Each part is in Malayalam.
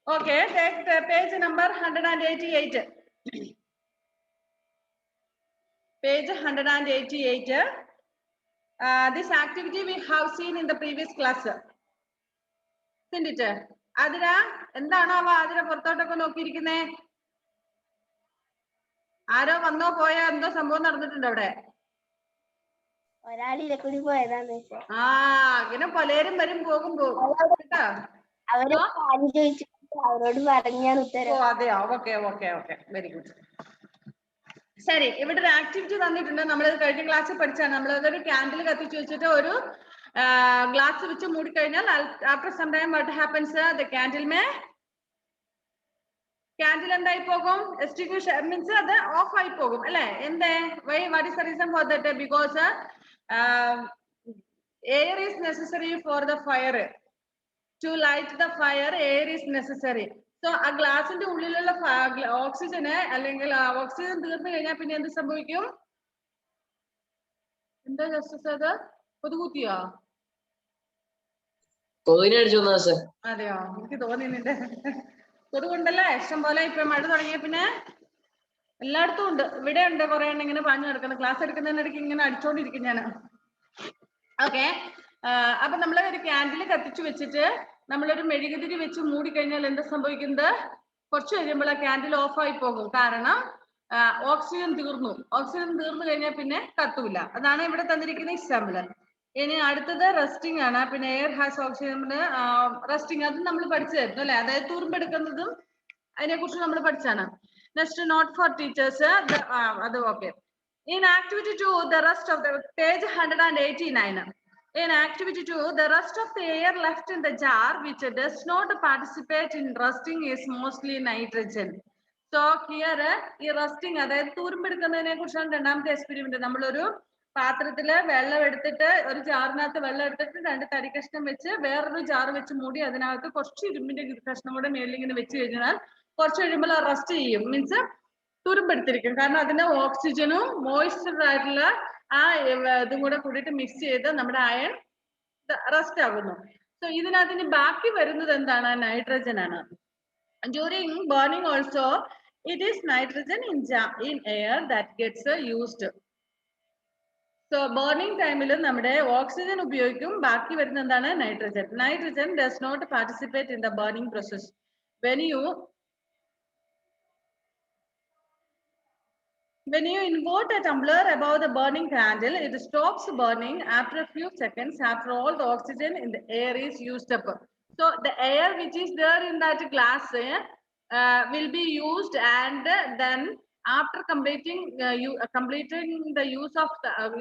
Okay, take the page number 188. Page 188. This activity we have seen in the previous class. Isn't it? Adira, endana Adira പുറത്തോട്ടൊക്കെ നോക്കിയിരിക്കുന്നേ? ആരോ വന്നോ പോയോ എന്തോ സംഭവം നടന്നിട്ടുണ്ട് അവിടെ? ഒരാളിലെ കൂടി പോയതാണ്. അങ്ങനെ പലരും വരും പോകും കേട്ടോ. അവരോട് പറഞ്ഞാണ് ഉത്തരം. അതെയോ, okay okay okay, very good. ശരി, ഇവിടെ ഒരു ആക്ടിവിറ്റി തന്നിട്ടുണ്ട്. നമ്മൾ കഴിഞ്ഞ ക്ലാസ്സിൽ പഠിച്ചാണ്. നമ്മളതൊരു ക്യാൻഡിൽ കത്തിച്ച് വെച്ചിട്ട് ഒരു ഗ്ലാസ് വെച്ച് മൂടിക്കഴിഞ്ഞാൽ after some time what happens, the candle എന്തായി പോകും? എക്സ്റ്റിങ്വിഷ് മീൻസ് അത് ഓഫ് ആയി പോകും അല്ലെ? എന്തേ? Why? What is the reason for that? Because air is necessary for the fire. To light the fire air is necessary. So ആ ഗ്ലാസിന്റെ ഉള്ളിലുള്ള ഓക്സിജന് അല്ലെങ്കിൽ ഓക്സിജൻ തീർന്നു കഴിഞ്ഞാൽ പിന്നെ എന്ത് സംഭവിക്കും? എന്താ ജസ്റ്റിസ് അത്? കൊതുകുത്തിയോ? അതെയോ, എനിക്ക് തോന്നിയിട്ടുണ്ട്. കൊതുകുണ്ടല്ലേ ഇഷ്ടം പോലെ. ഇപ്പൊ മഴ തുടങ്ങിയ പിന്നെ എല്ലായിടത്തും ഉണ്ട്. ഇവിടെ ഉണ്ട് കുറെ എണ്ണം ഇങ്ങനെ പാഞ്ഞു നടക്കുന്നത്. ക്ലാസ് എടുക്കുന്നതിനിടയ്ക്ക് ഇങ്ങനെ അടിച്ചോണ്ടിരിക്കും ഞാൻ. ഓക്കെ, അപ്പൊ നമ്മൾ ഒരു ക്യാൻഡിൽ കത്തിച്ചു വെച്ചിട്ട് നമ്മളൊരു മെഴുകുതിരി വെച്ച് മൂടിക്കഴിഞ്ഞാൽ എന്താ സംഭവിക്കുന്നത്? കുറച്ച് കഴിയുമ്പോൾ ആ ക്യാൻഡിൽ ഓഫ് ആയി പോകും. കാരണം ഓക്സിജൻ തീർന്നു. ഓക്സിജൻ തീർന്നു കഴിഞ്ഞാൽ പിന്നെ കത്തൂല. അതാണ് ഇവിടെ തന്നിരിക്കുന്ന എക്സാമ്പിൾ. ഇനി അടുത്തത് റെസ്റ്റിംഗ് ആണ്. പിന്നെ എയർ ഹാസ് ഓക്സിജൻ റെസ്റ്റിംഗ്, അത് നമ്മൾ പഠിച്ചായിരുന്നു അല്ലെ? അതായത് തുരുമ്പെടുക്കുന്നതും അതിനെ കുറിച്ച് നമ്മൾ പഠിച്ചാണ്. നെക്സ്റ്റ് നോട്ട് ഫോർ ടീച്ചേഴ്സ്, അത് okay. In activity 2, the rest of the page 189. In activity 2, the rest of the air left in the jar which does not participate in rusting is mostly nitrogen. So here ഈ റസ്റ്റിംഗ്, അതായത് തുരുമ്പെടുക്കുന്നതിനെ കുറിച്ചാണ് രണ്ടാമത്തെ എക്സ്പെരിമെന്റ്. നമ്മളൊരു പാത്രത്തില് വെള്ളം എടുത്തിട്ട്, ഒരു ജാറിനകത്ത് വെള്ളം എടുത്തിട്ട് 2 തടി കഷ്ണം വെച്ച് വേറൊരു ജാർ വെച്ച് മൂടി അതിനകത്ത് കുറച്ച് ഇരുമ്പിന്റെ കഷ്ണം കൂടെ മേളിൽ ഇങ്ങനെ വെച്ച് കഴിഞ്ഞാൽ കുറച്ച് കഴിയുമ്പോൾ റസ്റ്റ് ചെയ്യും. മീൻസ് തുരുമ്പെടുത്തിരിക്കും. കാരണം അതിന് ഓക്സിജനും മോയ്സ്ചർ ആയിട്ടുള്ള ആ ഇതും കൂടെ കൂടിയിട്ട് മിക്സ് ചെയ്ത് നമ്മുടെ അയൺ റസ്റ്റ് ആകുന്നു. സോ ഇതിനകത്തിന് ബാക്കി വരുന്നത് എന്താണ്? നൈട്രജൻ ആണ്. During burning also it is nitrogen in air that gets used. So burning ടൈമിൽ നമ്മുടെ ഓക്സിജൻ ഉപയോഗിക്കും. ബാക്കി വരുന്ന എന്താണ്? Nitrogen. Nitrogen does not participate in the burning process. When you invert a tumbler above the burning candle, it stops burning after a few seconds after all the oxygen in the air is used up. So the air which is there in that glass will be used, and then after completing the use of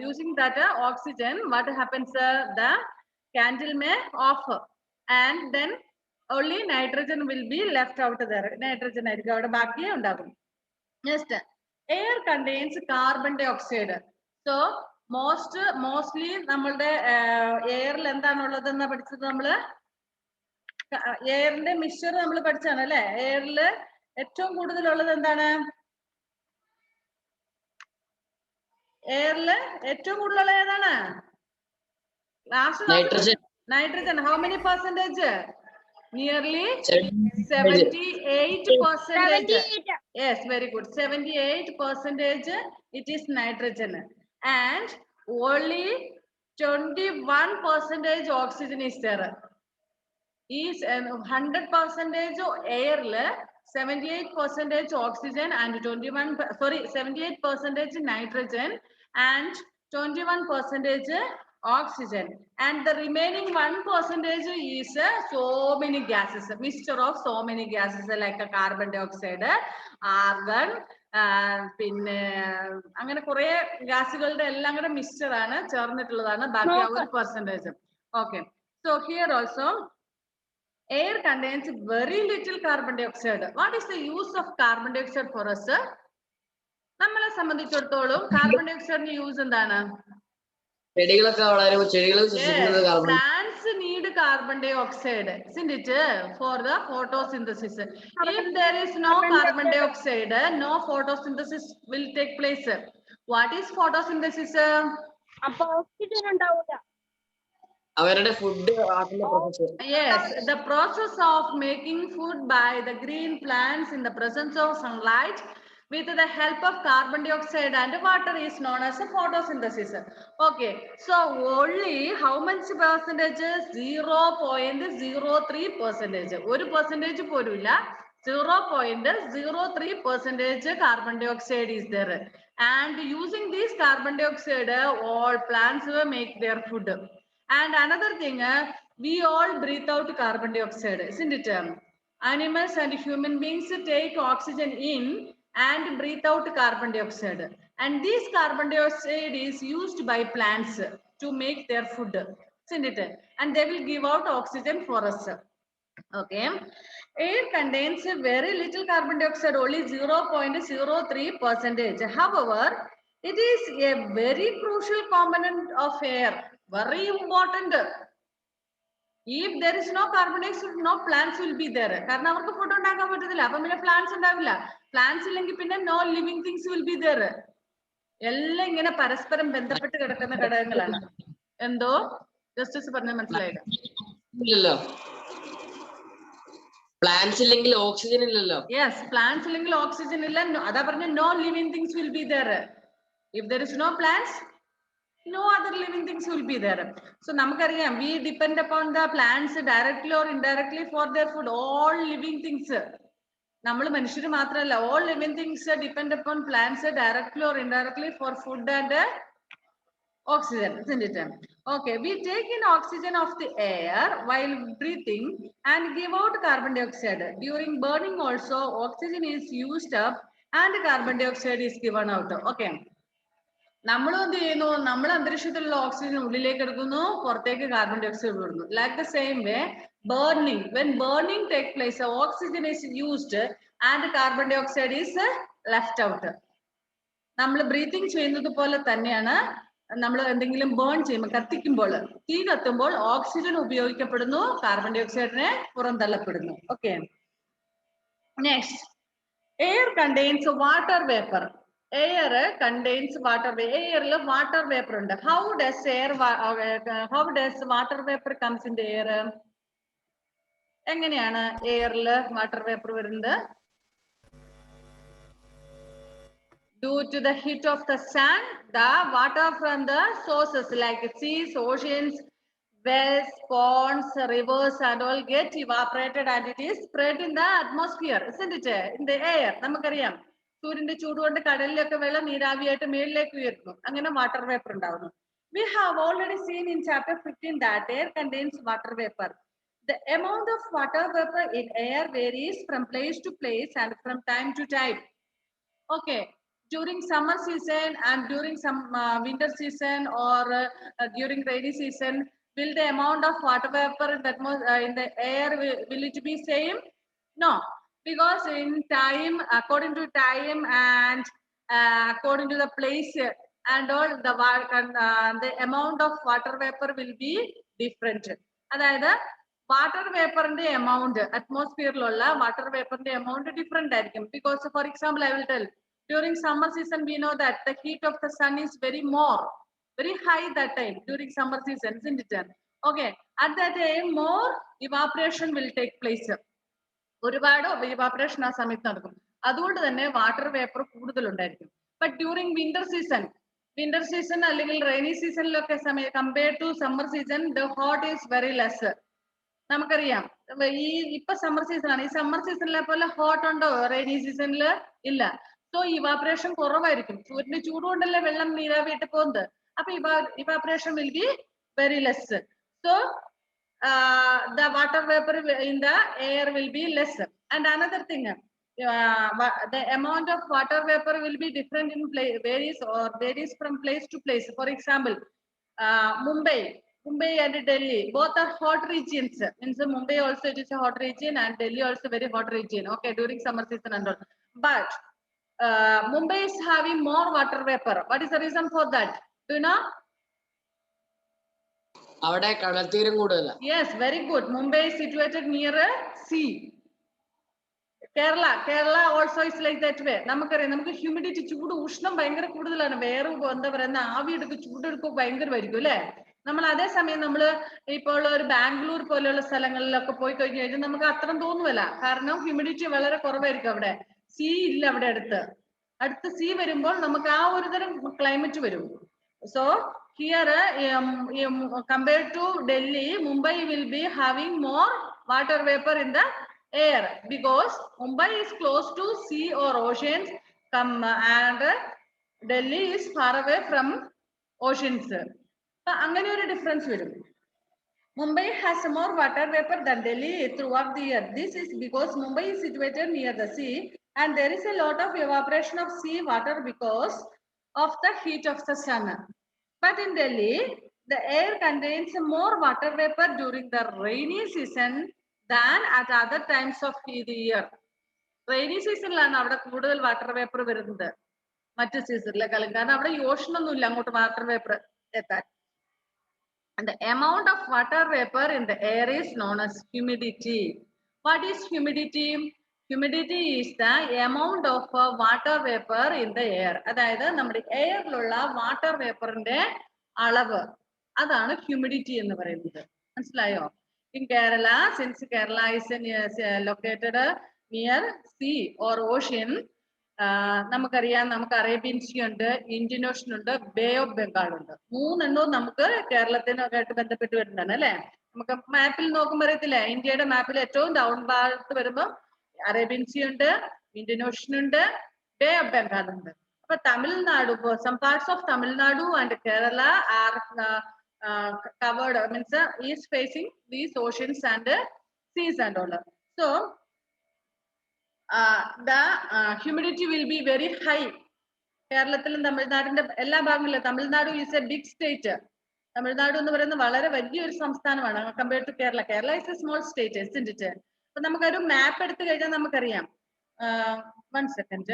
using that oxygen, what happens? The candle may off, and then only nitrogen will be left out there. Nitrogen ആയിരിക്കും അവിടെ ബാക്കിയേ ഉണ്ടാകും. Next, air contains carbon dioxide. So mostly നമ്മളുടെ എയറിൽ എന്താണുള്ളത് എന്നാ പഠിച്ചത്? നമ്മള് എയറിന്റെ മിക്സ്ചർ നമ്മൾ പഠിച്ചാണ് അല്ലെ? എയറിൽ ഏറ്റവും കൂടുതലുള്ളത് എന്താണ്? എയറിൽ ഏറ്റവും കൂടുതലുള്ള ഏതാണ്? Nitrogen. How many percentage? Nearly 78%. Yes, very good. 78% it is nitrogen, and only 21% oxygen is there. Is 100% air, 78% oxygen and 78% nitrogen and 21% oxygen, and the remaining 1% is so many gases, mixture of so many gases like carbon dioxide, argon, പിന്നെ അങ്ങനെ കുറെ ഗ്യാസുകളുടെ എല്ലാം കൂടെ മിക്സ്ചർ ആണ്, ചേർന്നിട്ടുള്ളതാണ് ബാക്കി ആ ഒരു percentage. Okay, so here also air contains very little carbon dioxide. What is the use of carbon dioxide for us? നമ്മളെ സംബന്ധിച്ചിടത്തോളം കാർബൺ ഡയോക്സൈഡിന്റെ യൂസ് എന്താണ്? Plants need carbon dioxide, isn't it, for the photosynthesis. If there is no carbon dioxide, no photosynthesis will take place. What is photosynthesis? അവരുടെ ഫുഡ് ആക്കുന്ന process. Yes, the process of making food by the green plants in the presence of sunlight with the help of carbon dioxide and water is known as a photosynthesis. Okay, so only how much percentage? 0.03%. 1% പോലുമില്ല, 0.03% carbon dioxide is there, and using this carbon dioxide all plants will make their food. And another thing, we all breathe out carbon dioxide, isn't it? Animals and human beings take oxygen in and breathe out carbon dioxide, and this carbon dioxide is used by plants to make their food, isn't it? And they will give out oxygen for us. Okay, air contains very little carbon dioxide, only 0.03%. However, it is a very crucial component of air, very important. If there is no carbon dioxide, no plants will be there. കാരണം അവർക്ക് ഫുഡ് ഉണ്ടാക്കാൻ പറ്റത്തില്ല, അപ്പം പിന്നെ പ്ലാന്റ്സ് ഉണ്ടാവില്ല. പ്ലാന്റ്സ് ഇല്ലെങ്കിൽ പിന്നെ no living things will be there. എല്ലാം ഇങ്ങനെ പരസ്പരം ബന്ധപ്പെട്ട് കിടക്കുന്ന ഘടകങ്ങളാണ്. എന്തോ ജസ്റ്റിസ് പറഞ്ഞ മനസ്സിലായില്ല? ഇല്ലല്ലോ, പ്ലാന്റ്സ് ഇല്ലെങ്കിൽ ഓക്സിജൻ ഇല്ലല്ലോ. Yes, plants ഇല്ലെങ്കിൽ ഓക്സിജൻ ഇല്ല. അതാ പറഞ്ഞ no living things will be there. If there is no plants, no other living things will be there. So namakariam, we depend upon the plants directly or indirectly for their food. All living things, nammal manushyar maatralla, all living things depend upon plants directly or indirectly for food and oxygen, isn't it? Okay, we take in oxygen of the air while breathing and give out carbon dioxide. During burning also oxygen is used up and carbon dioxide is given out. Okay, നമ്മൾ എന്ത് ചെയ്യുന്നു? നമ്മൾ അന്തരീക്ഷത്തിലുള്ള ഓക്സിജൻ ഉള്ളിലേക്ക് എടുക്കുന്നു, പുറത്തേക്ക് കാർബൺ ഡയോക്സൈഡ് വിടുന്നു. Like the same way burning, when burning take place oxygen is used and carbon dioxide is left out. നമ്മൾ ബ്രീത്തിങ് ചെയ്യുന്നത് പോലെ തന്നെയാണ് നമ്മൾ എന്തെങ്കിലും ബേൺ ചെയ്യുമ്പോൾ, കത്തിക്കുമ്പോൾ, തീ കത്തുമ്പോൾ ഓക്സിജൻ ഉപയോഗിക്കപ്പെടുന്നു, കാർബൺ ഡയോക്സൈഡിനെ പുറന്തള്ളപ്പെടുന്നു. Okay, next, air contains water vapour. Air contains water. Air water vapor ഉണ്ട്. How does water vapor comes in the air? എങ്ങനെയാണ് എയറിൽ വാട്ടർ വേപ്പർ വരുന്നത്? Due to the heat of the sun, the water from the sources like seas, oceans, wells, ponds, rivers and all get evaporated and it is spread in the atmosphere, isn't it? In the air. നമുക്കറിയാം, സൂര്യന്റെ ചൂട് കൊണ്ട് കടലിലൊക്കെ വെള്ളം നീരാവിയായിട്ട് മേളിലേക്ക് ഉയർത്തുന്നു, അങ്ങനെ വാട്ടർ വേപ്പർ ഉണ്ടാവുന്നു. We have already seen in chapter 15 that air contains water vapor. The amount of water vapor in air varies from place to place and from time to time. Okay, during summer season and during some winter season or during rainy season, will the amount of water vapor in the air will it be same? No, because in time, according to time and according to the place and all, the amount of water vapor will be different. അതായത് വാട്ടർ വേപ്പറിന്റെ എമൗണ്ട്, അറ്റ്മോസ്ഫിയറിലുള്ള വാട്ടർ വേപ്പറിന്റെ എമൗണ്ട് ഡിഫറെന്റ് ആയിരിക്കും. Because for example I will tell, during summer season we know that the heat of the sun is very high that time during summer season, isn't it? Okay, at that time more evaporation will take place. ഒരുപാട് ഇവാപറേഷൻ ആ സമയത്ത് നടക്കും, അതുകൊണ്ട് തന്നെ വാട്ടർ വേപ്പർ കൂടുതലുണ്ടായിരിക്കും. ബട്ട് ഡ്യൂറിങ് വിന്റർ സീസൺ അല്ലെങ്കിൽ റെയിനി സീസണിലൊക്കെ compared to summer season, the hot is very less. നമുക്കറിയാം, ഈ ഇപ്പൊ സമ്മർ സീസൺ ആണ്, ഈ സമ്മർ സീസണിലെ പോലെ ഹോട്ട് ഉണ്ടോ റെയിനി സീസണിൽ? ഇല്ല. സോ ഇവാപറേഷൻ കുറവായിരിക്കും, സൂര്യന്റെ ചൂട് കൊണ്ടല്ലേ വെള്ളം നീരാവിയിട്ട് പോകുന്നത്. അപ്പൊ evaporation will be very less. So the water vapor in the air will be less. And another thing, the amount of water vapor will be different in varies from place to place. For example, Mumbai and Delhi both are hot regions. Means Mumbai also it is a hot region and Delhi also very hot region. Okay, during summer season and all. But Mumbai is having more water vapor. What is the reason for that? Do you know? അവിടെ കടൽത്തീരം കൂടുതലാണ്. Yes, very good. Mumbai is situated near a sea. Kerala also is like that way. നമുക്കറിയാം, നമുക്ക് ഹ്യൂമിഡിറ്റി, ചൂട്, ഉഷ്ണം ഭയങ്കര കൂടുതലാണ്. വേറെ എന്താ പറയുന്ന ആവിയെടുക്കും, ചൂടെടുക്കും ഭയങ്കരമായിരിക്കും അല്ലെ? നമ്മൾ അതേസമയം നമ്മൾ ഇപ്പോൾ ഒരു ബാംഗ്ലൂർ പോലെയുള്ള സ്ഥലങ്ങളിലൊക്കെ പോയി കഴിഞ്ഞു കഴിഞ്ഞാൽ നമുക്ക് അത്രയും തോന്നുമല്ല. കാരണം ഹ്യൂമിഡിറ്റി വളരെ കുറവായിരിക്കും അവിടെ. സീ ഇല്ല അവിടെ അടുത്ത് സീ വരുമ്പോൾ നമുക്ക് ആ ഒരു തരം ക്ലൈമറ്റ് വരും. So here compared to Delhi, Mumbai will be having more water vapor in the air because Mumbai is close to sea or oceans, and Delhi is far away from oceans. അങ്ങനെ ഒരു ഡിഫറൻസ് വരും. Mumbai has more water vapor than Delhi throughout the year. This is because Mumbai is situated near the sea and there is a lot of evaporation of sea water because of the heat of the sun. But in Delhi, the air contains more water vapor during the rainy season than at other times of the year. Rainy season ലാണ് അവിടെ കൂടുതൽ വാട്ടർ വേപ്പർ വരുന്നത് മറ്റു സീസണിലെക്കാളും. കാരണം അവിടെ ഈ ഓഷൻ ഒന്നും ഇല്ല അങ്ങോട്ട് വാട്ടർ വേപ്പർ എത്താൻ. And the amount of water vapor in the air is known as humidity. What is humidity? Humidity is the amount of water vapor in the air. അതായത് നമ്മുടെ എയറിലുള്ള വാട്ടർ വേപ്പറിന്റെ അളവ്, അതാണ് ഹ്യൂമിഡിറ്റി എന്ന് പറയുന്നത്. മനസ്സിലായോ? In Kerala, since Kerala is located near sea or ocean, നമുക്കറിയാം, നമുക്ക് അറേബ്യൻ സീ ഉണ്ട്, ഇന്ത്യൻ ഓഷൻ ഉണ്ട്, ബേ ഓഫ് ബംഗാൾ ഉണ്ട്. മൂന്നെണ്ണവും നമുക്ക് കേരളത്തിനൊക്കെ ബന്ധപ്പെട്ട് വരുന്നതാണ് അല്ലെ. നമുക്ക് മാപ്പിൽ നോക്കുമ്പോൾ അറിയത്തില്ലേ, ഇന്ത്യയുടെ മാപ്പിൽ ഏറ്റവും ഡൗൺ ഭാഗത്ത് വരുമ്പോൾ അറേബ്യൻ സീ ഉണ്ട്, ഇന്ത്യൻ ഓഷൻ ഉണ്ട്, ബേ ഓഫ് ബംഗാൾ ഉണ്ട്. അപ്പൊ Tamil Nadu, some parts of Tamil Nadu and Kerala are covered, means is facing these oceans and seas and all. So the humidity will be very high. കേരളത്തിലും തമിഴ്നാടിന്റെ എല്ലാ ഭാഗങ്ങളിലും. Tamil Nadu is a big state. Tamil Nadu എന്ന് പറയുന്നത് വളരെ വലിയൊരു സംസ്ഥാനമാണ് compared to Kerala. Kerala is a small state, isn't it? അപ്പൊ നമുക്കൊരു മാപ്പ് എടുത്തു കഴിഞ്ഞാൽ നമുക്കറിയാം. 1 second.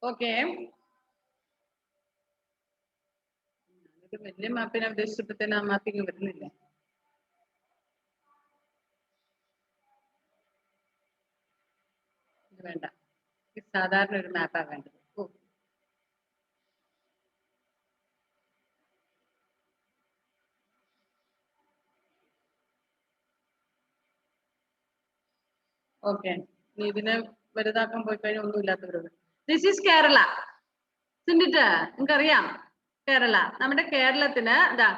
ഓക്കെ, വലിയ മാപ്പിനെ ഉദ്ദേശിച്ചപ്പോഴത്തേന് ആ മാപ്പിങ് വരുന്നില്ല. വേണ്ട, സാധാരണ ഒരു മാപ്പാ വേണ്ടത്. ഓക്കെ, ഇതിനെ വലുതാക്കാൻ പോയി കഴിഞ്ഞാൽ ഒന്നും ഇല്ലാത്തവരുണ്ട്. This is Kerala. സിന്നിട്ട് നിങ്ങൾക്കറിയാം കേരള. നമ്മുടെ കേരളത്തിന് ഇതാ,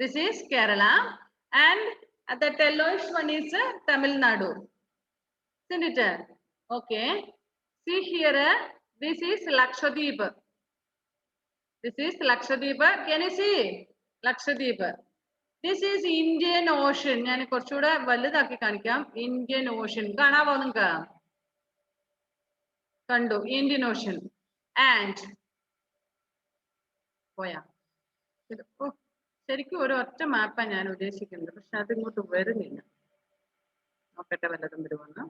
this is Kerala and the yellowish one is Tamil Nadu. Isn't it? Okay. See here, this is Lakshadweep. This is Lakshadweep. Can you see? Lakshadweep. This is Indian Ocean. ഞാൻ കുറച്ചുകൂടെ വലുതാക്കി കാണിക്കാം. Indian Ocean. കാണാവോ നിങ്ങൾക്ക്? കണ്ടു, Indian Ocean. And പോയാ, ശരിക്കും ഒരു ഒറ്റ മാപ്പാണ് ഞാൻ ഉദ്ദേശിക്കുന്നത്, പക്ഷെ അതിങ്ങോട്ട് വരുന്നില്ല. നോക്കട്ടെ വല്ലതും വരുമെന്ന്.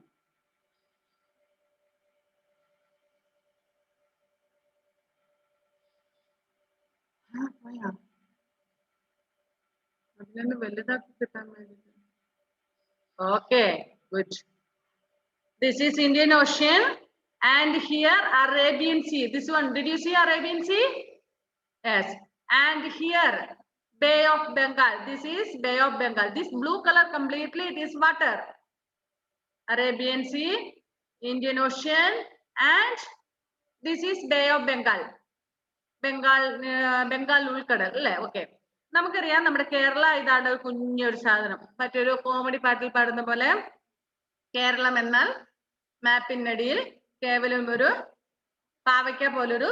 അതിനൊന്ന് വലുതാക്കി കിട്ടാൻ വേണ്ടിട്ട്. Okay, good. This is Indian ocean and here Arabian Sea. This one, did you see Arabian Sea? Yes. And here Bay of Bengal. This is Bay of Bengal. This blue color completely it is water. Arabian Sea, Indian Ocean, and this is Bay of Bengal. Bengal ഉൾക്കടൽ അല്ലേ? ഓക്കെ, നമുക്കറിയാം നമ്മുടെ കേരള ഇതാണ് ഒരു കുഞ്ഞൊരു സാധനം. മറ്റൊരു കോമഡി പാട്ടിൽ പാടുന്ന പോലെ കേരളം എന്നാൽ മാപ്പിനടിയിൽ കേവലം ഒരു പാവയ്ക്ക പോലൊരു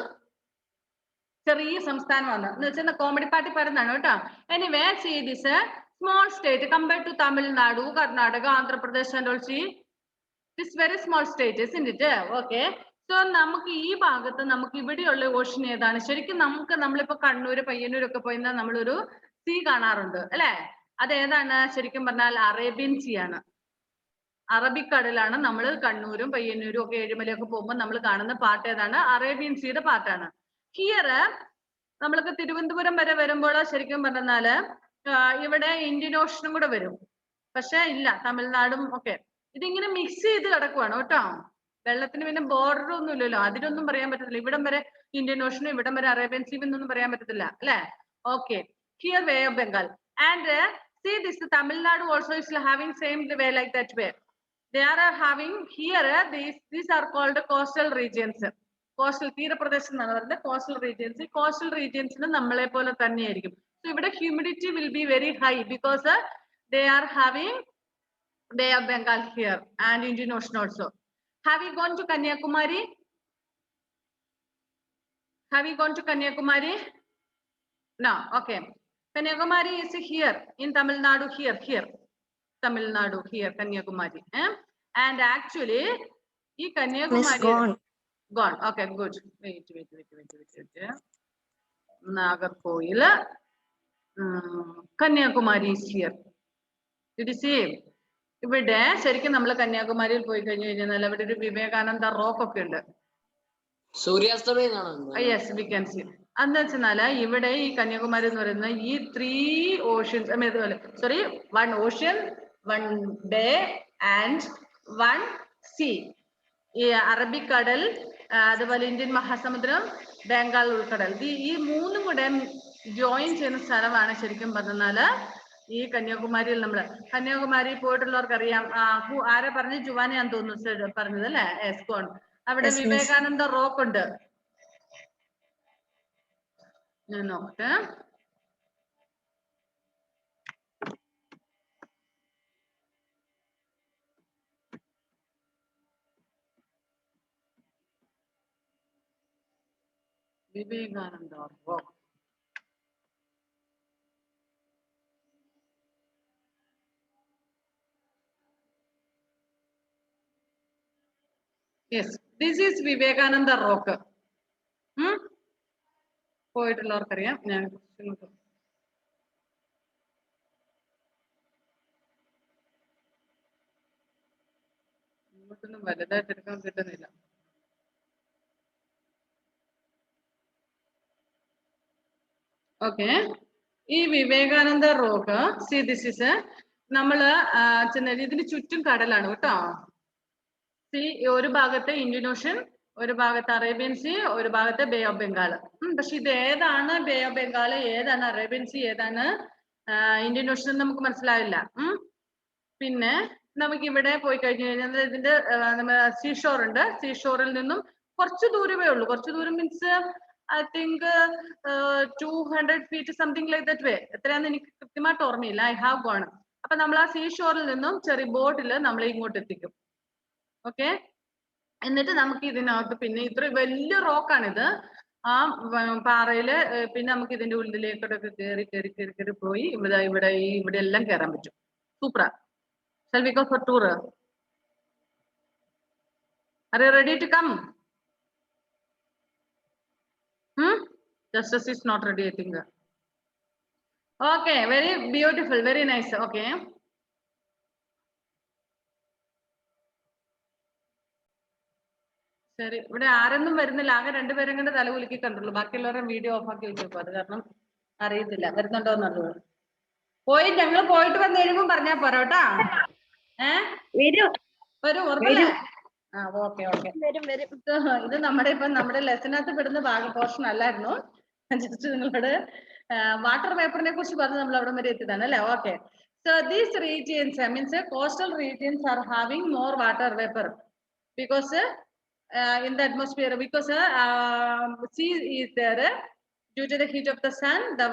ചെറിയ സംസ്ഥാനമാണ് എന്ന് വെച്ചാൽ കോമഡി പാട്ടി പാടുന്നതാണ് കേട്ടോ. Anyway, see this. Small state compared to Tamil Nadu, Karnataka, Andhra Pradesh and also this very small state, isn't it? Okay. So നമുക്ക് ഈ ഭാഗത്ത് നമുക്ക് ഇവിടെയുള്ള ഓഷൻ ഏതാണ്? ശരിക്കും നമുക്ക് നമ്മളിപ്പോ കണ്ണൂര് പയ്യന്നൂരൊക്കെ പോയിന്നാൽ നമ്മളൊരു സീ കാണാറുണ്ട് അല്ലെ? അത് ഏതാണ്? ശരിക്കും പറഞ്ഞാൽ അറേബ്യൻ സീ ആണ്. അറബിക്കടലാണ്. നമ്മൾ കണ്ണൂരും പയ്യന്നൂരും ഒക്കെ ഏഴുമലയൊക്കെ പോകുമ്പോൾ നമ്മൾ കാണുന്ന പാട്ട് ഏതാണ്? അറേബ്യൻ സീയുടെ പാട്ടാണ്. ഹിയർ നമ്മൾക്ക് തിരുവനന്തപുരം വരെ വരുമ്പോൾ ശരിക്കും പറഞ്ഞാല് ഇവിടെ ഇന്ത്യൻ ഓഷനും കൂടെ വരും. പക്ഷെ ഇല്ല, തമിഴ്നാടും ഒക്കെ ഇതിങ്ങനെ മിക്സ് ചെയ്ത് കിടക്കുവാണ് കേട്ടോ. വെള്ളത്തിന് പിന്നെ ബോർഡർ ഒന്നും ഇല്ലല്ലോ, അതിനൊന്നും പറയാൻ പറ്റത്തില്ല. ഇവിടം വരെ ഇന്ത്യൻ ഓഷനും ഇവിടം വരെ അറേബ്യൻ സീ എന്നൊന്നും പറയാൻ പറ്റത്തില്ല അല്ലെ? Okay. Here way of Bengal and see this Tamil Nadu also is having same way like that way. They are having here these are called coastal regions. Coastal തീരപ്രദേശം എന്നാണ് പറയുന്നത്. coastal regions. coastal regions നമ്മളെ പോലെ തന്നെയായിരിക്കും. So ഇവിടെ humidity will be very high because they are having Bay of Bengal here and Indian Ocean also. Have you gone to Kanyakumari? Have you gone to Kanyakumari? No. Okay. Kanyakumari is here in Tamil Nadu. Here. Tamil Nadu here. Kanyakumari. And actually, this Kanyakumari gone. Okay, good. Wait. Nagarkoil. Kanyakumari is here. Did you see? ഇവിടെ ശരിക്കും നമ്മൾ കന്യാകുമാരിയിൽ പോയി കഴിഞ്ഞു കഴിഞ്ഞാൽ അവിടെ ഒരു വിവേകാനന്ദ റോക്ക് ഒക്കെ ഉണ്ട്. സൂര്യാസ്തമയം കാണാൻ. Yes, we can see. എന്താ വെച്ചാൽ ഇവിടെ ഈ കന്യാകുമാരി എന്ന് പറയുന്ന ഈ 3 oceans, sorry, 1 ocean, 1 bay and 1 sea. ഈ അറബിക്കടൽ, അതുപോലെ ഇന്ത്യൻ മഹാസമുദ്രം, ബംഗാൾ ഉൾക്കടൽ, ഈ 3ഉം കൂടെ ജോയിൻ ചെയ്യുന്ന സ്ഥലമാണ് ശരിക്കും പറഞ്ഞാല് ഈ കന്യാകുമാരിയിൽ. നമ്മള് കന്യാകുമാരി പോയിട്ടുള്ളവർക്ക് അറിയാം. ആരെ പറഞ്ഞു? ജുവാനയാന്ന് തോന്നുന്നു പറഞ്ഞത് അല്ലെ? എസ്കോൺ. അവിടെ വിവേകാനന്ദ റോക്ക് ഉണ്ട്. ഞാൻ നോക്കട്ടെ. Vivekananda rock. Yes, this is Vivekananda Rock. പോയിട്ടുള്ളവർക്കറിയാം. ഞാൻ ഇങ്ങോട്ടൊന്നും വലുതായിട്ട് എടുക്കാൻ കിട്ടുന്നില്ല. ഓക്കെ. ഈ Vivekananda rock, see this is നമ്മള് ഇതിന് ചുറ്റും കടലാണ് കേട്ടോ. സി ഒരു ഭാഗത്ത് ഇന്ത്യൻ ഓഷൻ, ഒരു ഭാഗത്ത് അറേബ്യൻ സീ, ഒരു ഭാഗത്ത് ബേ ഓഫ് ബംഗാൾ. പക്ഷെ ഇത് ഏതാണ് ബേ ഓഫ് ബംഗാൾ, ഏതാണ് അറേബ്യൻ സീ, ഏതാണ് ഇന്ത്യൻ ഓഷൻ നമുക്ക് മനസ്സിലാവില്ല. പിന്നെ നമുക്ക് ഇവിടെ പോയി കഴിഞ്ഞു കഴിഞ്ഞാൽ ഇതിന്റെ സീഷോർ ഉണ്ട്. സീഷോറിൽ നിന്നും കുറച്ച് ദൂരമേ ഉള്ളൂ. കുറച്ച് ദൂരം means I think 200 feet something like that way. എത്രയാന്ന് എനിക്ക് കൃത്യമായിട്ട് ഓർമ്മയില്ല. I have gone. അപ്പൊ നമ്മൾ ആ സീഷോറിൽ നിന്നും ചെറിയ ബോട്ടിൽ നമ്മൾ ഇങ്ങോട്ട് എത്തിക്കും. ഓക്കെ. എന്നിട്ട് നമുക്ക് ഇതിനകത്ത് പിന്നെ ഇത്ര വലിയ റോക്കാണിത്. ആ പാറയില് പിന്നെ നമുക്ക് ഇതിന്റെ ഉള്ളിലേക്കൊക്കെ കയറി പോയി ഇവിടെ എല്ലാം കയറാൻ പറ്റും. സൂപ്പറാ. Shall we go for tour? Are you ready to come? Justice is not ready, I think. Okay, very beautiful, very nice. Okay. ശരി, ഇവിടെ ആരൊന്നും വരുന്നില്ല. ആകെ 2 പേരും കൊണ്ട് തല കുലുക്കി കണ്ടുള്ളൂ. ബാക്കിയുള്ളവരുടെ വീഡിയോ ഓഫ് ആക്കി വെച്ചു. അത് കാരണം അറിയത്തില്ല വരുന്നുണ്ടോ എന്നുള്ളത്. ഞങ്ങൾ പോയിട്ട് വന്നു കഴിയുമ്പോൾ പറഞ്ഞാ പോരാ കേട്ടാ. വരും ഉറപ്പല്ലേ? ഓക്കെ. ഇത് നമ്മുടെ ലെസനകത്ത് പെടുന്ന പോർഷൻ അല്ലായിരുന്നു. ജസ്റ്റ് നിങ്ങളോട് വാട്ടർ വേപ്പറിനെ കുറിച്ച് പറഞ്ഞ് നമ്മൾ അവിടെ വരെ എത്തിയതാണ് അല്ലേ? Okay. So these regions means coastal regions are having more water vapour because in the atmosphere, because sea is there. Due to the heat of the sun, the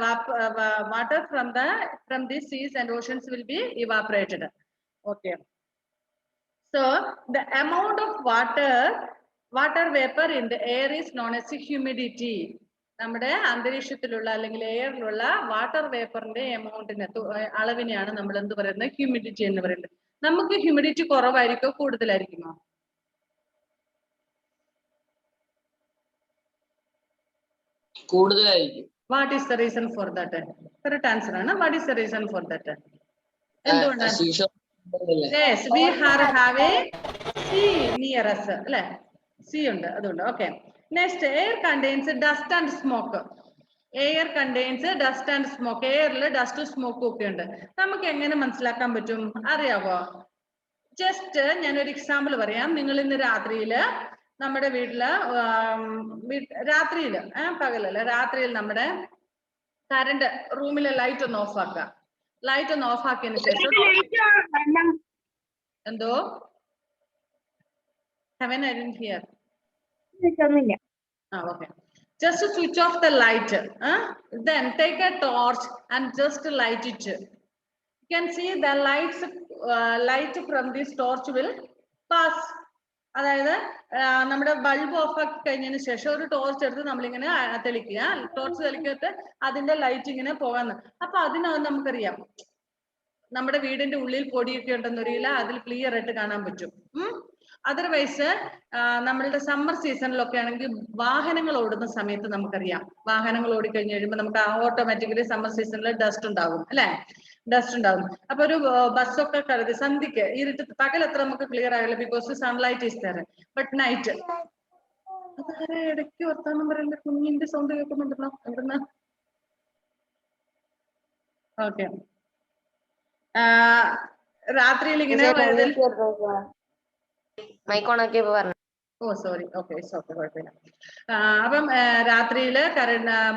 water from these seas and oceans will be evaporated. Okay. So the amount of water vapor in the air is known as humidity. നമ്മുടെ അന്തരീക്ഷത്തിലുള്ള അല്ലെങ്കിൽ എയറിലുള്ള വാട്ടർ വേപ്പറിന്റെ എമൗണ്ടിനെ അളവിനെയാണ് നമ്മൾ എന്ത് പറയുന്നത്? ഹ്യൂമിഡിറ്റി എന്ന് പറയുന്നത്. നമുക്ക് ഹ്യൂമിഡിറ്റി കുറവായിരിക്കോ കൂടുതലായിരിക്കുമോ? കൂടുതലായിരിക്കും. What is the reason for that? Correct answer ആണ്. What is the reason for that? എന്തുകൊണ്ടാണ്? Yes, we have a sea near us. അല്ലെ? Sea ഉണ്ട്, അതുകൊണ്ട്. Okay. Next, air contains dust and smoke. Air contains dust and smoke. Airൽ dust smoke ഒക്കെ ഉണ്ട്. നമുക്ക് എങ്ങനെ മനസ്സിലാക്കാൻ പറ്റും? അറിയാവോ? ജസ്റ്റ് ഞാനൊരു എക്സാമ്പിൾ പറയാം. നിങ്ങൾ ഇന്ന് രാത്രിയില് നമ്മുടെ വീട്ടില് രാത്രിയില് പകലല്ല, രാത്രിയിൽ നമ്മുടെ കറണ്ട് റൂമിലെ ലൈറ്റ് ഒന്ന് ഓഫ് ആക്കുക. ലൈറ്റ് ഒന്ന് ഓഫ് ആക്കിയതിന് ശേഷം എന്തോ Heaven, I didn't hear. Okay. Just switch off the light. Then take a torch and just light it. You can see the light from this torch will pass. അതായത് നമ്മുടെ ബൾബ് ഓഫ് ആക്കി കഴിഞ്ഞതിന് ശേഷം ഒരു ടോർച്ച് എടുത്ത് നമ്മളിങ്ങനെ തെളിക്കുക. ടോർച്ച് തെളിക്കത്ത് അതിന്റെ ലൈറ്റ് ഇങ്ങനെ പോകാന്ന്. അപ്പൊ അതിനകത്ത് നമുക്കറിയാം നമ്മുടെ വീടിന്റെ ഉള്ളിൽ പൊടിയൊക്കെ ഉണ്ടെന്നൊരില്ല, അതിൽ ക്ലിയർ ആയിട്ട് കാണാൻ പറ്റും. അതർവൈസ് നമ്മളുടെ സമ്മർ സീസണിലൊക്കെ ആണെങ്കിൽ വാഹനങ്ങൾ ഓടുന്ന സമയത്ത് നമുക്കറിയാം, വാഹനങ്ങൾ ഓടിക്കഴിഞ്ഞ് കഴിയുമ്പോൾ നമുക്ക് ഓട്ടോമാറ്റിക്കലി സമ്മർ സീസണിൽ ഡസ്റ്റ് ഉണ്ടാകും, അല്ലെ? ഡസ്റ്റ് ഉണ്ടാകും. അപ്പൊ ഒരു ബസ്സൊക്കെ കരുതി സന്ധ്യക്ക് ഇരുട്ട് പകലത്ര നമുക്ക് ക്ലിയർ ആകില്ല, because sunlight is there. But night അതാരെ ഇടയ്ക്ക് വർത്താനം പറയേണ്ട കുഞ്ഞിന്റെ സൗണ്ട് കേൾക്കുന്നുണ്ടല്ലോ എവിടുന്ന്? ഓക്കെ. രാത്രിയിൽ ഇങ്ങനെ ഓ സോറി, ഓക്കെ, കുഴപ്പമില്ല. അപ്പം രാത്രിയില്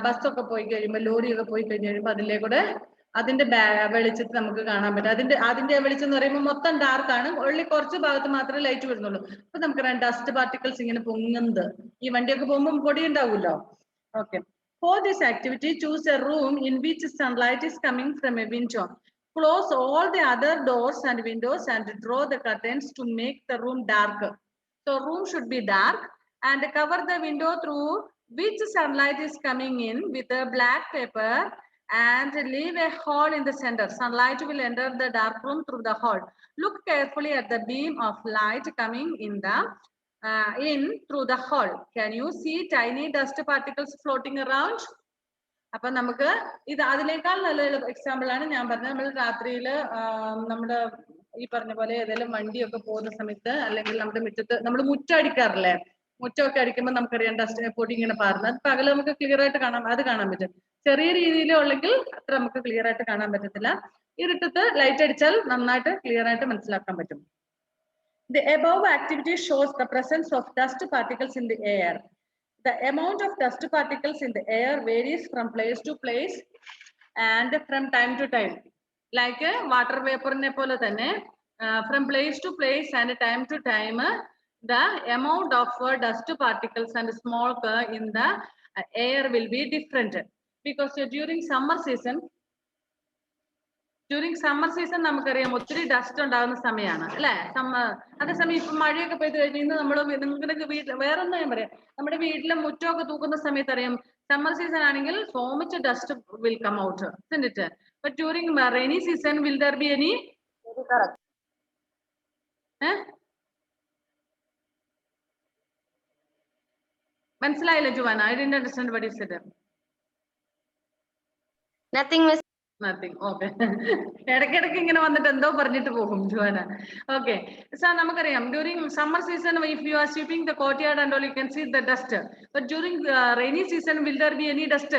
ബസ്സൊക്കെ പോയി കഴിയുമ്പോൾ, ലോറിയൊക്കെ പോയി കഴിഞ്ഞ് കഴിയുമ്പോൾ അതിലെ കൂടെ അതിന്റെ വെളിച്ചത്തിൽ നമുക്ക് കാണാൻ പറ്റും. അതിന്റെ വെളിച്ചം എന്ന് പറയുമ്പോൾ മൊത്തം ഡാർക്കാണ്, ഉള്ളി കുറച്ച് ഭാഗത്ത് മാത്രമേ ലൈറ്റ് വരുന്നുള്ളൂ. അപ്പൊ നമുക്കറിയാം ഡസ്റ്റ് പാർട്ടിക്കിൾസ് ഇങ്ങനെ പൊങ്ങുന്നത്. ഈ വണ്ടിയൊക്കെ പോകുമ്പോൾ പൊടി ഉണ്ടാവുമല്ലോ. Okay. For this activity, choose a room in which sunlight is coming from a window. Close all the other doors and windows and draw the curtains to make the room dark. So room should be dark and cover the window through which sunlight is coming in with a black paper and leave a hole in the center. Sunlight will enter the dark room through the hole. Look carefully at the beam of light coming in through the hole. Can you see tiny dust particles floating around? അപ്പൊ നമുക്ക് ഇത് അതിനേക്കാൾ നല്ലൊരു എക്സാമ്പിൾ ആണ് ഞാൻ പറഞ്ഞത്. നമ്മൾ രാത്രിയില് നമ്മുടെ ഈ പറഞ്ഞ പോലെ ഏതെങ്കിലും വണ്ടിയൊക്കെ പോകുന്ന സമയത്ത്, അല്ലെങ്കിൽ നമ്മുടെ മുറ്റത്ത് നമ്മൾ മുറ്റം അടിക്കാറില്ലേ, മുറ്റമൊക്കെ അടിക്കുമ്പോൾ നമുക്കറിയാം ഡസ്റ്റ് പൊടി ഇങ്ങനെ പാറുന്നത്. അത് പകല് നമുക്ക് ക്ലിയർ ആയിട്ട് അത് കാണാൻ പറ്റും. ചെറിയ രീതിയിലുള്ളെങ്കിൽ അത്ര നമുക്ക് ക്ലിയർ ആയിട്ട് കാണാൻ പറ്റത്തില്ല. ഇരുട്ടത്ത് ലൈറ്റ് അടിച്ചാൽ നന്നായിട്ട് ക്ലിയർ ആയിട്ട് മനസ്സിലാക്കാൻ പറ്റും. The above activity shows the presence of dust particles in the air. The amount of dust particles in the air varies from place to place and from time to time. Like water vapor ne pole thanne, from place to place and time to time, the amount of dust particles and smoke in the air will be different. Because during summer season നമുക്കറിയാം ഒത്തിരി ഡസ്റ്റ് ഉണ്ടാകുന്ന സമയമാണ്, അല്ലെ? അതേസമയം ഇപ്പൊ മഴയൊക്കെ പെയ്ത് കഴിഞ്ഞാൽ നിങ്ങൾക്ക് വീട്ടിൽ വേറൊന്നും ഞാൻ പറയാം, നമ്മുടെ വീട്ടിലെ മുറ്റമൊക്കെ തൂക്കുന്ന സമയത്ത് അറിയാം, സമ്മർ സീസൺ ആണെങ്കിൽ so much dust will come out, isn't it? But during rainy season will there be any? Correct. മനസ്സിലായില്ല Juana? I didn't understand what you said. Nothing, miss. Nothing. Okay. ഇടയ്ക്കിടയ്ക്ക് ഇങ്ങനെ വന്നിട്ട് എന്തോ പറഞ്ഞിട്ട് പോകും ജുവാന. Okay. So നമുക്കറിയാം during summer season if you are sweeping the courtyard and all you can see the dust. But during rainy season will there be any dust?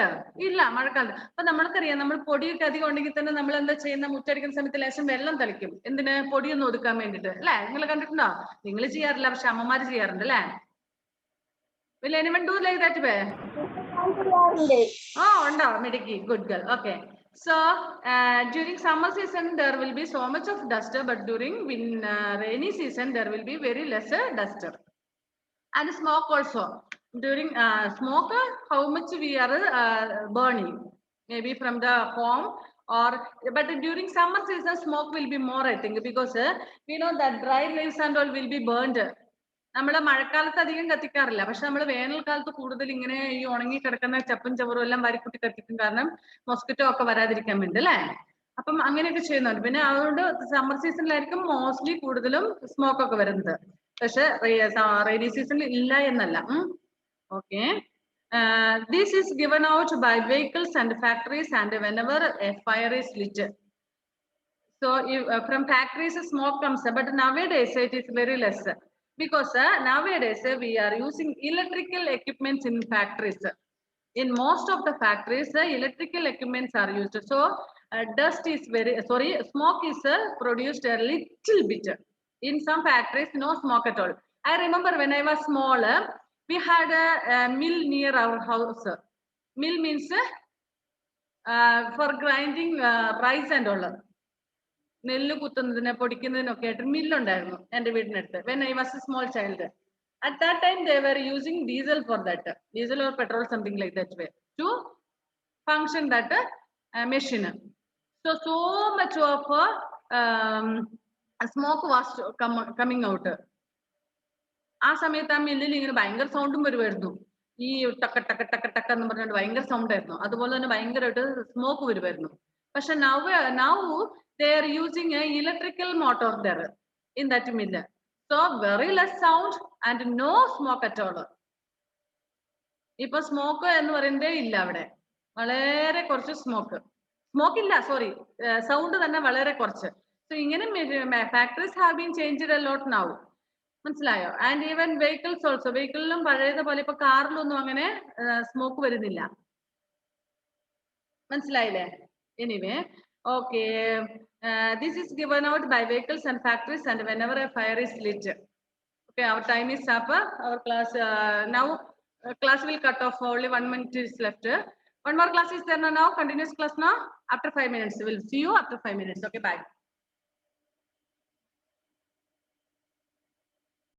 ഇല്ല, മഴക്കാലത്ത്. അപ്പൊ നമ്മൾക്കറിയാം നമ്മൾ പൊടിയൊക്കെ അധികം ഉണ്ടെങ്കിൽ തന്നെ നമ്മൾ എന്താ ചെയ്യുന്ന, മുറ്റടിക്കുന്ന സമയത്ത് ലേശം വെള്ളം തളിക്കും. എന്തിന്? പൊടിയൊന്നും ഒതുക്കാൻ വേണ്ടിട്ട്, അല്ലെ? നിങ്ങൾ കണ്ടിട്ടുണ്ടോ? നിങ്ങൾ ചെയ്യാറില്ല, പക്ഷെ അമ്മമാര് ചെയ്യാറുണ്ട്, അല്ലെ? Will anyone do like that way? Oh, undo, Mediki, good girl. Okay. So during summer season there will be so much of dust, but during rainy season there will be very less dust. And smoke also. During smoke, how much we are burning, maybe from the home or, but during summer season smoke will be more, I think, because we know that dry leaves and all will be burned. നമ്മള് മഴക്കാലത്ത് അധികം കത്തിക്കാറില്ല, പക്ഷെ നമ്മൾ വേനൽക്കാലത്ത് കൂടുതൽ ഇങ്ങനെ ഈ ഉണങ്ങി കിടക്കുന്ന ചപ്പും ചവറും എല്ലാം വാരിക്കുട്ടി കത്തിക്കും, കാരണം മൊസ്കിറ്റോ ഒക്കെ വരാതിരിക്കാൻ വേണ്ടി അല്ലേ. അപ്പം അങ്ങനെയൊക്കെ ചെയ്യുന്നുണ്ട്. പിന്നെ അതുകൊണ്ട് സമ്മർ സീസണിലായിരിക്കും മോസ്റ്റ്ലി കൂടുതലും സ്മോക്ക് ഒക്കെ വരുന്നത്, പക്ഷെ റെയിനി സീസണിൽ ഇല്ല എന്നല്ല. Okay, this is given out by vehicles and factories and whenever a fire is lit. So if, from factories smoke comes, but nowadays it is very less, because nowadays we are using electrical equipments in factories. In most of the factories electrical equipments are used, so dust is smoke is produced a little bit. In some factories no smoke at all. I remember when I was small, we had a mill near our house. Mill means for grinding rice and all. നെല്ല് കുത്തുന്നതിന് പൊടിക്കുന്നതിനൊക്കെ ആയിട്ട് മില്ലുണ്ടായിരുന്നു എൻ്റെ വീടിനടുത്ത്. when I was a small child, at that time they were using diesel for that, diesel or petrol, something like that way, to function that machine. So much of smoke was coming out. ആ സമയത്ത് ആ മില്ലിൽ ഇങ്ങനെ ഭയങ്കര സൗണ്ടും വരുമായിരുന്നു, ഈ ടക്ക ടക്ക ടക്ക ടക്ക എന്ന് പറഞ്ഞിട്ട് ഭയങ്കര സൗണ്ട് ആയിരുന്നു. അതുപോലെ തന്നെ ഭയങ്കരമായിട്ട് സ്മോക്ക് വരുമായിരുന്നു. പക്ഷെ now they are using a electrical motor there in that mill, so very less sound and no smoke at all. ഇപ്പൊ സ്മോക്ക് എന്ന് പറയുന്നതേ ഇല്ല അവിടെ, വളരെ കുറച്ച് സ്മോക്ക് ഇല്ല, സൗണ്ട് തന്നെ വളരെ കുറച്ച്. സോ ഇങ്ങനെ factories have been changed a lot now, മനസ്സിലായോ? ആൻഡ് ഈവൻ വെഹിക്കിൾസ് ഓൾസോ, വെഹിക്കിളിലും പഴയതുപോലെ ഇപ്പൊ കാറിലൊന്നും അങ്ങനെ സ്മോക്ക് വരുന്നില്ല, മനസ്സിലായില്ലേ? Anyway, okay, this is given out by vehicles and factories and whenever a fire is lit. Okay, our time is up. Our class now class will cut off, only 1 minute is left. One more class is there now, continuous class now. After 5 minutes, we will see you after 5 minutes. Okay, bye.